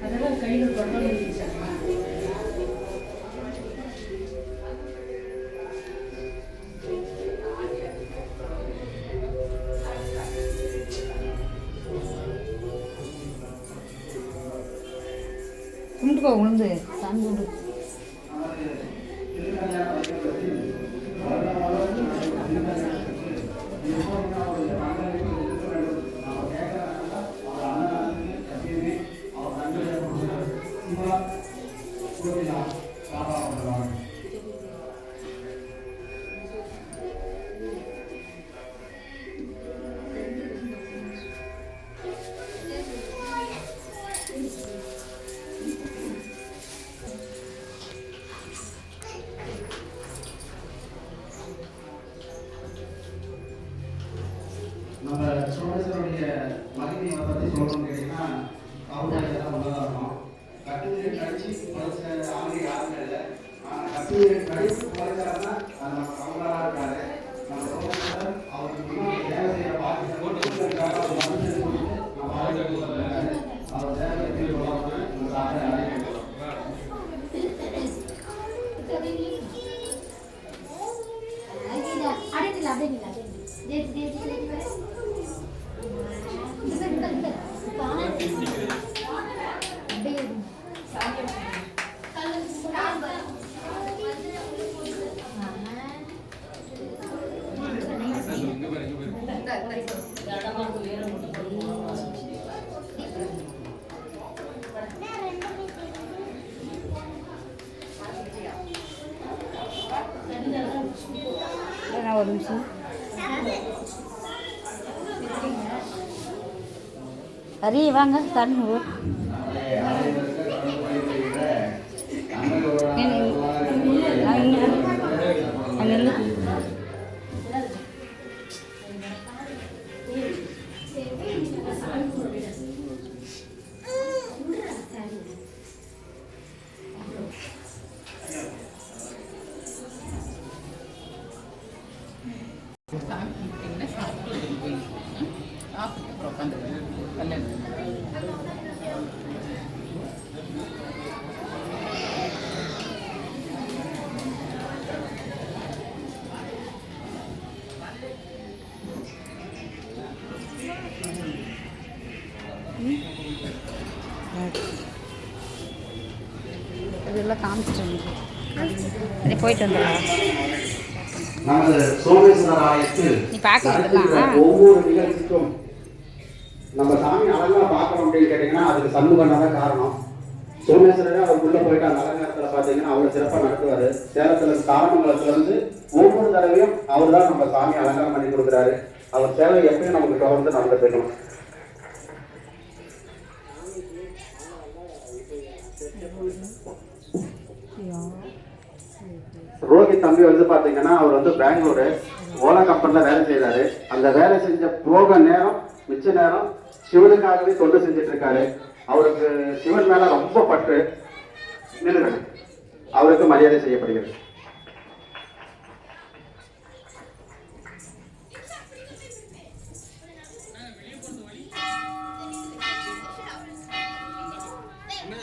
அதெல்லாம் கைகள் கொண்டு கும்பிட்டுக்கோ உளுந்து சாமி கும்பிட்டு நம்ம சோழர்களுடைய மகிமையை பற்றி சொல்லணும்னு கேட்டீங்கன்னா அவருடைய தான் உதாரணம். கட்டுரை கழிச்சு பரிசு ஆண்டு யாருமே இல்லை. ஆனால் கட்டுரை கழிச்சு பரிசாருன்னா அது நம்ம கவுண்டராக இருக்காரு. நம்ம சோழர்கள் அவருக்கு வேலை செய்கிற பாக்கிய போட்டுக்காக அவர் மனுஷன் கொடுத்து நம்ம ஆளுநர் அவர் வேலை எப்படி சொல்லணும்னு நம்ம அழைக்கிறோம். ஒரு நிமிஷம் ஹரி வாங்க தண்ணி இதெல்லாம் காமிச்சிட்டு போயிட்டு வந்துடலாம். நமது சோமேஸ்வரர் ஆலயத்தில் ஒவ்வொரு நிகழ்ச்சிக்கும் நம்ம சாமி அழகா பார்க்கணும் அப்படின்னு கேட்டீங்கன்னா அதுக்கு சண்முகன் தான் காரணம். சோமேஸ்வரரே அவருக்குள்ள போயிட்டு அந்த அலங்காரத்தில் பார்த்தீங்கன்னா அவ்வளவு சிறப்பாக நடத்துவாரு. சேலத்துல தாரமங்கலத்துல இருந்து ஒவ்வொரு தடவையும் அவர் தான் நம்ம சாமி அலங்காரம் பண்ணி கொடுக்குறாரு. அவர் சேவை எப்பயும் நமக்கு தொடர்ந்து நடந்துட்டு இருக்கணும். ரோஹித் தம்பி வந்து பாத்தீங்கன்னா அவர் வந்து பெங்களூரு ஓலா கம்பெனில வேலை செய்யறாரு. அந்த வேலை செஞ்ச போக நேரம் மிச்ச நேரம் சிவனுக்காகவே தொண்டு செஞ்சுட்டு இருக்காரு. அவருக்கு சிவன் மேல ரொம்ப பற்று. அவருக்கு மரியாதை செய்யப்படுகிறது.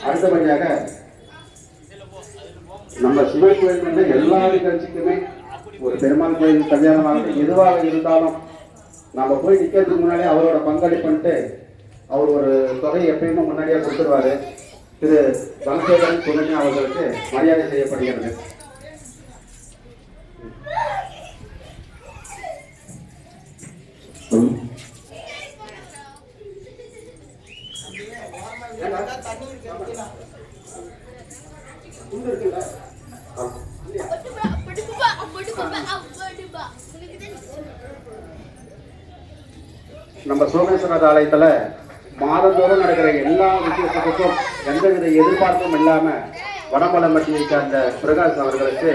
அடுத்தபடியாக நம்ம சிவன் கோயில் வந்து எல்லா நிகழ்ச்சிக்குமே ஒரு பெருமாள் கோயில் கல்யாணமாக எதுவாக இருந்தாலும் நம்ம போய் நிற்கிறதுக்கு முன்னாடியே அவரோட பங்களிப்புன்ட்டு அவர் ஒரு தொகையை எப்பயுமே முன்னாடியே கொடுத்துருவாரு. திரு தனசேகரன் சுரண்யா அவர்களுக்கு மரியாதை செய்யப்படுகிறது. நம்ம சோமேஸ்வரர் ஆலயத்துல மாதந்தோறும் நடக்கிற எல்லா விசேஷத்துக்கும் எந்தவித எதிர்பார்ப்பும் இல்லாம வடமலைமட்டியை சார்ந்த பிரகாஷ் அவர்களுக்கு